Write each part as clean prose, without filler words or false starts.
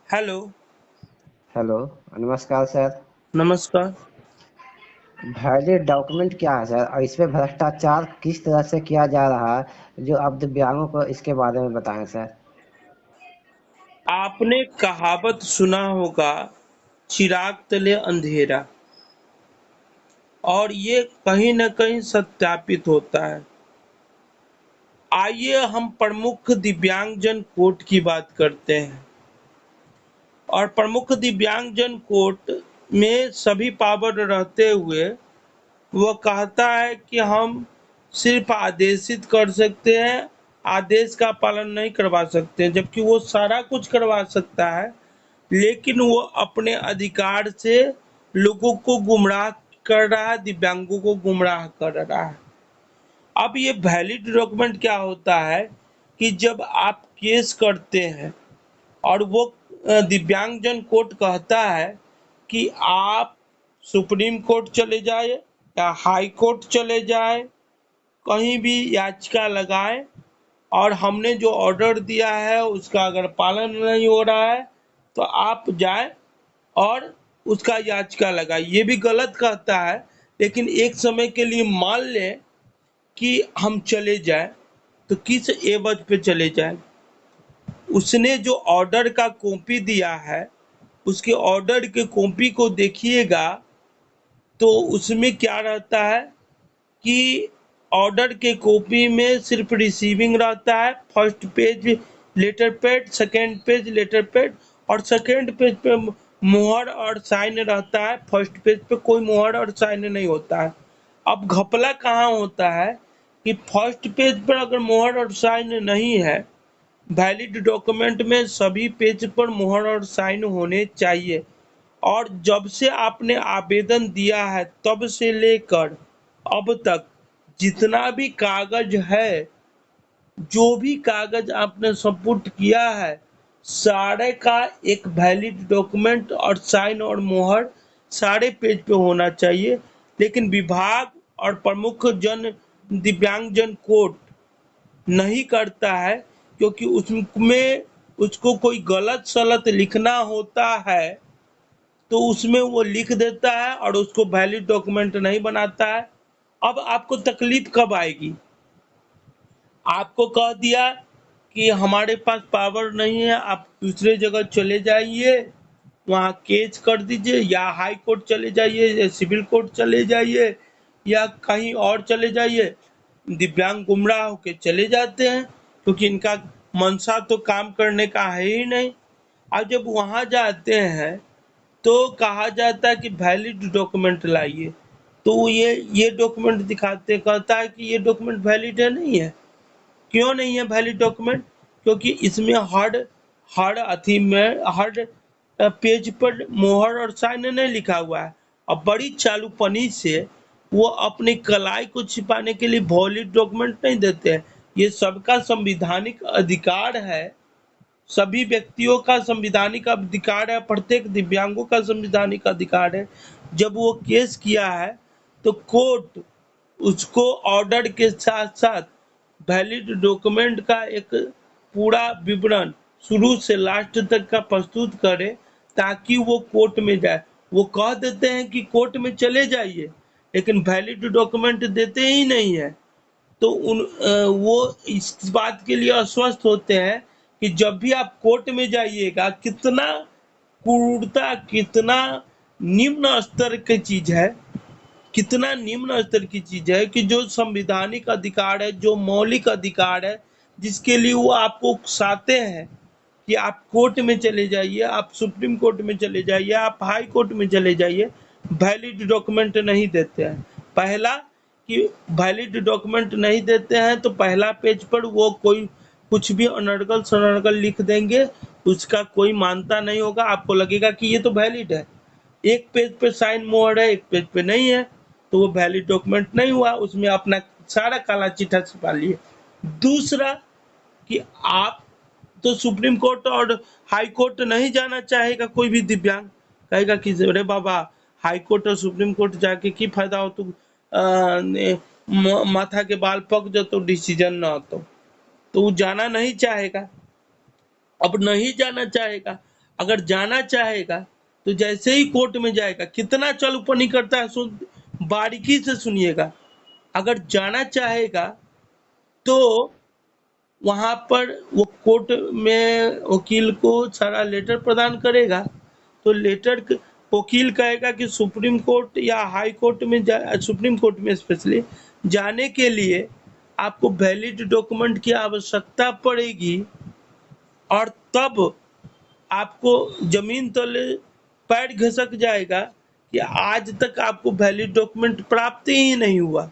Hello. Hello. नमस्कार sir. नमस्कार। Valid document क्या है सर, और इसमें भ्रष्टाचार किस तरह से किया जा रहा है जो आप दिव्यांगों को इसके बारे में बताएं सर। आपने कहावत सुना होगा, चिराग तले अंधेरा, और ये कहीं न कहीं सत्यापित होता है। आइए हम प्रमुख दिव्यांगजन कोर्ट की बात करते हैं। और प्रमुख दिव्यांगजन कोर्ट में सभी पावर रहते हुए वो कहता है कि हम सिर्फ आदेशित कर सकते हैं, आदेश का पालन नहीं करवा सकते, जबकि वो सारा कुछ करवा सकता है। लेकिन वो अपने अधिकार से लोगों को गुमराह कर रहा है, दिव्यांगों को गुमराह कर रहा है। अब ये वैलिड डॉक्यूमेंट क्या होता है कि जब आप केस करते हैं और वो दिव्यांगजन कोर्ट कहता है कि आप सुप्रीम कोर्ट चले जाए या हाई कोर्ट चले जाए, कहीं भी याचिका लगाएं, और हमने जो ऑर्डर दिया है उसका अगर पालन नहीं हो रहा है तो आप जाएं और उसका याचिका लगाए। ये भी गलत कहता है, लेकिन एक समय के लिए मान लें कि हम चले जाएं, तो किस एवज पे चले जाएं? उसने जो ऑर्डर का कॉपी दिया है, उसके ऑर्डर के कॉपी को देखिएगा तो उसमें क्या रहता है कि ऑर्डर के कॉपी में सिर्फ रिसीविंग रहता है, first page letter pad, second page letter pad, और सेकंड पेज पे मुहर और साइन रहता है, फर्स्ट पेज पे कोई मुहर और साइन नहीं होता है। अब घपला कहाँ होता है कि फर्स्ट पेज पर अगर मुहर और साइन नहीं है, वैलिड डॉक्यूमेंट में सभी पेज पर मुहर और साइन होने चाहिए। और जब से आपने आवेदन दिया है तब से लेकर अब तक जितना भी कागज है, जो भी कागज आपने सबमिट किया है, सारे का एक वैलिड डॉक्यूमेंट और साइन और मुहर सारे पेज पे होना चाहिए। लेकिन विभाग और प्रमुख जन दिव्यांगजन कोर्ट नहीं करता है, क्योंकि उसमें उसको कोई गलत सलत लिखना होता है तो उसमें वो लिख देता है और उसको वैलिड डॉक्यूमेंट नहीं बनाता है। अब आपको तकलीफ कब आएगी? आपको कह दिया कि हमारे पास पावर नहीं है, आप दूसरे जगह चले जाइए, वहाँ केस कर दीजिए, या हाई कोर्ट चले जाइए, या सिविल कोर्ट चले जाइए, या कहीं और चले जाइए। दिव्यांग गुमराह होके चले जाते हैं, क्योंकि इनका मनसा तो काम करने का है ही नहीं। अब जब वहाँ जाते हैं तो कहा जाता है कि वैलिड डॉक्यूमेंट लाइए, तो ये डॉक्यूमेंट दिखाते, कहता है कि ये डॉक्यूमेंट वैलिड है, नहीं है। क्यों नहीं है वैलिड डॉक्यूमेंट? क्योंकि इसमें हर हर अथी में हर पेज पर मोहर और साइन नहीं लिखा हुआ है। अब बड़ी चालूपनी से वो अपनी कलाई को छिपाने के लिए वैलिड डॉक्यूमेंट नहीं देते हैं। ये सबका संविधानिक अधिकार है, सभी व्यक्तियों का संविधानिक अधिकार है, प्रत्येक दिव्यांगों का संविधानिक अधिकार है। जब वो केस किया है तो कोर्ट उसको ऑर्डर के साथ साथ वैलिड डॉक्यूमेंट का एक पूरा विवरण शुरू से लास्ट तक का प्रस्तुत करे, ताकि वो कोर्ट में जाए। वो कह देते हैं कि कोर्ट में चले जाइए, लेकिन वैलिड डॉक्यूमेंट देते ही नहीं है। तो वो इस बात के लिए अस्वस्थ होते हैं कि जब भी आप कोर्ट में जाइएगा, कितना क्रूरता, कितना निम्न स्तर की चीज है, कितना निम्न स्तर की चीज है कि जो संवैधानिक अधिकार है, जो मौलिक अधिकार है, जिसके लिए वो आपको उकसाते हैं कि आप कोर्ट में चले जाइए, आप सुप्रीम कोर्ट में चले जाइए, आप हाई कोर्ट में चले जाइए, वैलिड डॉक्यूमेंट नहीं देते हैं। पहला कि वैलिड डॉक्यूमेंट नहीं देते हैं तो पहला पेज पर वो कोई कुछ भी अनर्गल शनर्गल लिख देंगे, उसका कोई मानता नहीं होगा, आपको लगेगा कि ये तो वैलिड है। एक पेज पे साइन मोहर है, एक पेज पे नहीं है, तो वो वैलिड डॉक्यूमेंट नहीं हुआ, उसमें अपना सारा काला चिट्ठा छिपा लिए। दूसरा कि आप तो सुप्रीम कोर्ट और हाई कोर्ट नहीं जाना चाहेगा कोई भी दिव्यांग, कहेगा कि अरे बाबा, हाई कोर्ट और सुप्रीम कोर्ट जाके की फायदा हो, तू माथा के बाल पक जो तो डिसीजन ना हो तो वो जाना नहीं चाहेगा। अब नहीं जाना चाहेगा, अगर जाना चाहेगा तो जैसे ही कोर्ट में जाएगा, कितना चल ऊपर नहीं करता है, बारीकी से सुनिएगा। अगर जाना चाहेगा तो वहां पर वो कोर्ट में वकील को सारा लेटर प्रदान करेगा, तो वकील कहेगा कि सुप्रीम कोर्ट या हाई कोर्ट में सुप्रीम कोर्ट में स्पेशली जाने के लिए आपको वैलिड डॉक्यूमेंट की आवश्यकता पड़ेगी, और तब आपको जमीन तले पैर घिसक जाएगा कि आज तक आपको वैलिड डॉक्यूमेंट प्राप्त ही नहीं हुआ।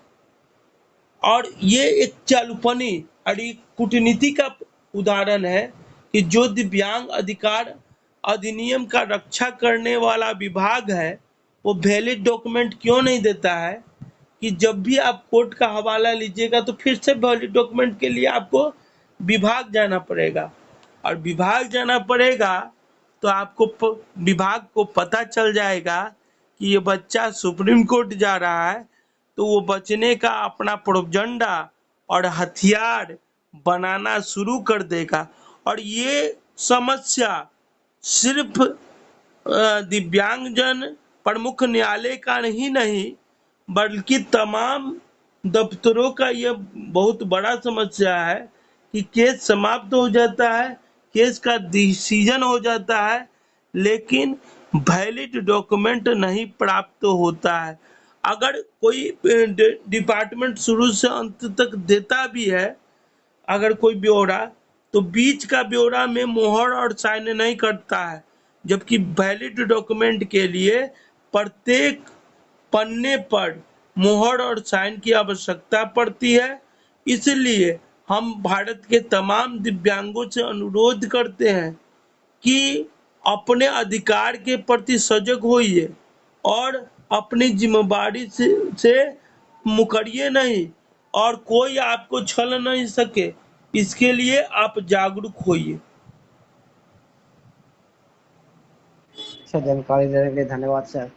और ये एक चालूपनी और एक कूटनीति का उदाहरण है कि जो दिव्यांग अधिकार अधिनियम का रक्षा करने वाला विभाग है, वो वैलिड डॉक्यूमेंट क्यों नहीं देता है कि जब भी आप कोर्ट का हवाला लीजिएगा तो फिर से वैलिड डॉक्यूमेंट के लिए आपको विभाग जाना पड़ेगा, और विभाग जाना पड़ेगा तो आपको विभाग को पता चल जाएगा कि ये बच्चा सुप्रीम कोर्ट जा रहा है, तो वो बचने का अपना प्रोपगंडा और हथियार बनाना शुरू कर देगा। और ये समस्या सिर्फ दिव्यांगजन प्रमुख न्यायालय का ही नहीं, बल्कि तमाम दफ्तरों का यह बहुत बड़ा समस्या है कि केस समाप्त हो जाता है, केस का डिसीजन हो जाता है, लेकिन वैलिड डॉक्यूमेंट नहीं प्राप्त होता है। अगर कोई डिपार्टमेंट शुरू से अंत तक देता भी है अगर कोई ब्यौरा, तो बीच का ब्यौरा में मोहर और साइन नहीं करता है, जबकि वैलिड डॉक्यूमेंट के लिए प्रत्येक पन्ने पर मोहर और साइन की आवश्यकता पड़ती है। इसलिए हम भारत के तमाम दिव्यांगों से अनुरोध करते हैं कि अपने अधिकार के प्रति सजग होइए और अपनी जिम्मेदारी से मुकरिए नहीं, और कोई आपको छल नहीं सके, इसके लिए आप जागरूक होइए। सर जानकारी देने के लिए धन्यवाद सर।